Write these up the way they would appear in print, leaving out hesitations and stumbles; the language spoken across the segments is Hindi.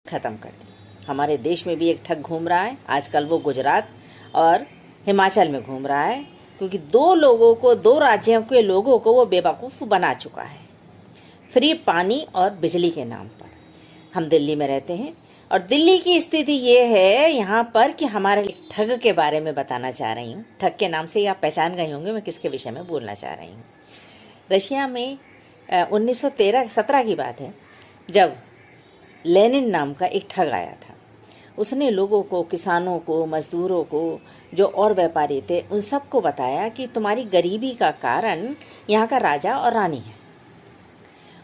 ख़त्म कर दी। हमारे देश में भी एक ठग घूम रहा है आजकल, वो गुजरात और हिमाचल में घूम रहा है, क्योंकि दो राज्यों के लोगों को वो बेवकूफ़ बना चुका है। फ्री पानी और बिजली के नाम पर हम दिल्ली में रहते हैं, और दिल्ली की स्थिति ये है यहाँ पर कि हमारे ठग के बारे में बताना चाह रही हूँ। ठग के नाम से आप पहचान गए होंगे मैं किसके विषय में बोलना चाह रही हूँ। रशिया में 1917 की बात है, जब लेनिन नाम का एक ठग आया था। उसने लोगों को, किसानों को, मजदूरों को, जो और व्यापारी थे, उन सबको बताया कि तुम्हारी गरीबी का कारण यहाँ का राजा और रानी है,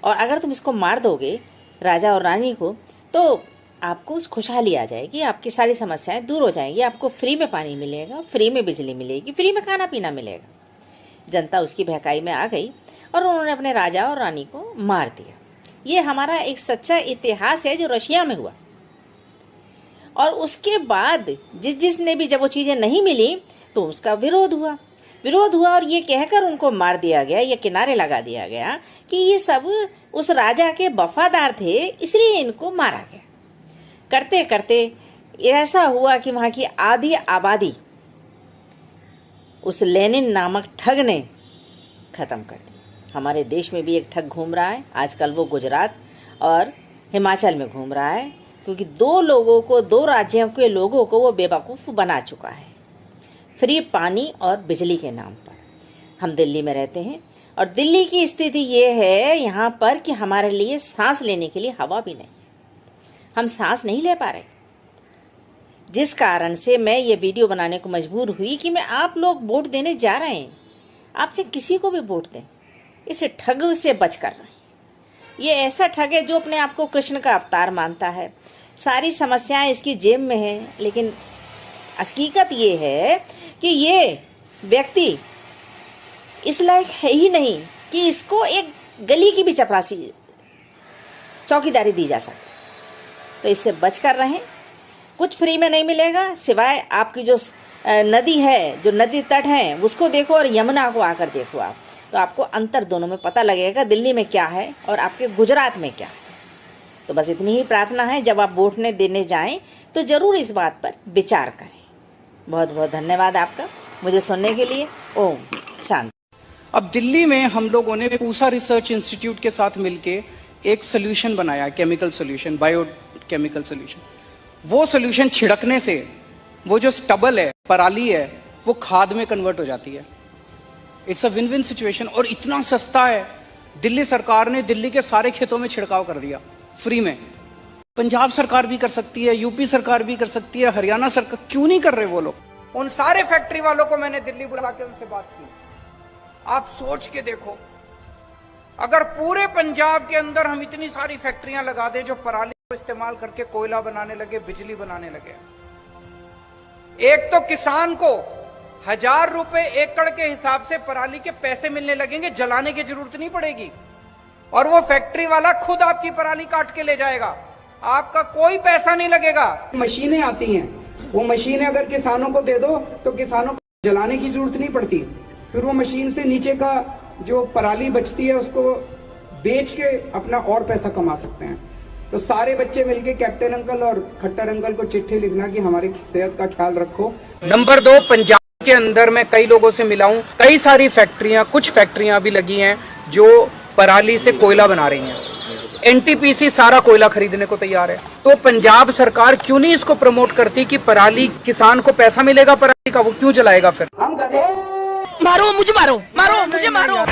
और अगर तुम इसको मार दोगे राजा और रानी को, तो आपको खुशहाली आ जाएगी, आपकी सारी समस्याएं दूर हो जाएंगी, आपको फ्री में पानी मिलेगा, फ्री में बिजली मिलेगी, फ्री में खाना पीना मिलेगा। जनता उसकी बहकाई में आ गई और उन्होंने अपने राजा और रानी को मार दिया। ये हमारा एक सच्चा इतिहास है जो रशिया में हुआ। और उसके बाद जिसने भी, जब वो चीज़ें नहीं मिली तो उसका विरोध हुआ, और ये कहकर उनको मार दिया गया, ये किनारे लगा दिया गया कि ये सब उस राजा के वफादार थे, इसलिए इनको मारा गया। करते करते ऐसा हुआ कि वहाँ की आधी आबादी उस लेनिन नामक ठग ने ख़त्म कर दी। हमारे देश में भी एक ठग घूम रहा है आजकल, वो गुजरात और हिमाचल में घूम रहा है, क्योंकि दो राज्यों के लोगों को वो बेवकूफ़ बना चुका है। फ्री पानी और बिजली के नाम पर हम दिल्ली में रहते हैं, और दिल्ली की स्थिति ये है यहाँ पर कि हमारे लिए सांस लेने के लिए हवा भी नहीं, हम सांस नहीं ले पा रहे। जिस कारण से मैं ये वीडियो बनाने को मजबूर हुई कि मैं आप लोग वोट देने जा रहे हैं, आपसे किसी को भी वोट दें, इस ठग से बचकर रहें। ये ऐसा ठग है जो अपने आप को कृष्ण का अवतार मानता है, सारी समस्याएं इसकी जेब में हैं, लेकिन हकीकत ये है कि ये व्यक्ति इस लायक है ही नहीं कि इसको एक गली की भी चपरासी चौकीदारी दी जा सके। तो इससे बचकर रहें। कुछ फ्री में नहीं मिलेगा, सिवाय आपकी जो नदी है, जो नदी तट है, उसको देखो और यमुना को आकर देखो आप, तो आपको अंतर दोनों में पता लगेगा, दिल्ली में क्या है और आपके गुजरात में क्या है। तो बस इतनी ही प्रार्थना है, जब आप वोट देने जाएं तो ज़रूर इस बात पर विचार करें। बहुत बहुत धन्यवाद आपका मुझे सुनने के लिए। ओम शांति। अब दिल्ली में हम लोगों ने पूसा रिसर्च इंस्टीट्यूट के साथ मिलके एक सोल्यूशन बनाया, केमिकल सोल्यूशन, बायोकेमिकल सोल्यूशन। वो सोल्यूशन छिड़कने से वो जो स्टबल है, पराली है, वो खाद में कन्वर्ट हो जाती है। It's a win win situation, और इतना सस्ता है। दिल्ली सरकार ने दिल्ली के सारे खेतों में छिड़काव कर दिया फ्री में। पंजाब सरकार भी कर सकती है, यूपी सरकार भी कर सकती है, हरियाणा सरकार, क्यों नहीं कर रहे वो लोग? उन सारे फैक्ट्री वालों को मैंने दिल्ली बुला के उनसे बात की। आप सोच के देखो, अगर पूरे पंजाब के अंदर हम इतनी सारी फैक्ट्रियां लगा दें जो पराली को इस्तेमाल करके कोयला बनाने लगे, बिजली बनाने लगे, एक तो किसान को 1000 रुपए एकड़ के हिसाब से पराली के पैसे मिलने लगेंगे, जलाने की जरूरत नहीं पड़ेगी, और वो फैक्ट्री वाला खुद आपकी पराली काट के ले जाएगा, आपका कोई पैसा नहीं लगेगा। मशीनें आती हैं, वो मशीनें अगर किसानों को दे दो तो किसानों को जलाने की जरूरत नहीं पड़ती, फिर वो मशीन से नीचे का जो पराली बचती है उसको बेच के अपना और पैसा कमा सकते हैं। तो सारे बच्चे मिलके कैप्टन अंकल और खट्टर अंकल को चिट्ठी लिखना कि हमारी सेहत का ख्याल रखो। नंबर 2, पंजाब के अंदर मैं कई लोगों से मिला हूं, कई सारी फैक्ट्रियां, कुछ फैक्ट्रियां भी लगी हैं जो पराली से कोयला बना रही हैं। एनटीपीसी सारा कोयला खरीदने को तैयार है। तो पंजाब सरकार क्यों नहीं इसको प्रमोट करती कि पराली, किसान को पैसा मिलेगा पराली का, वो क्यों जलाएगा? फिर हम करें, मारो मुझे, मारो मुझे, मारो।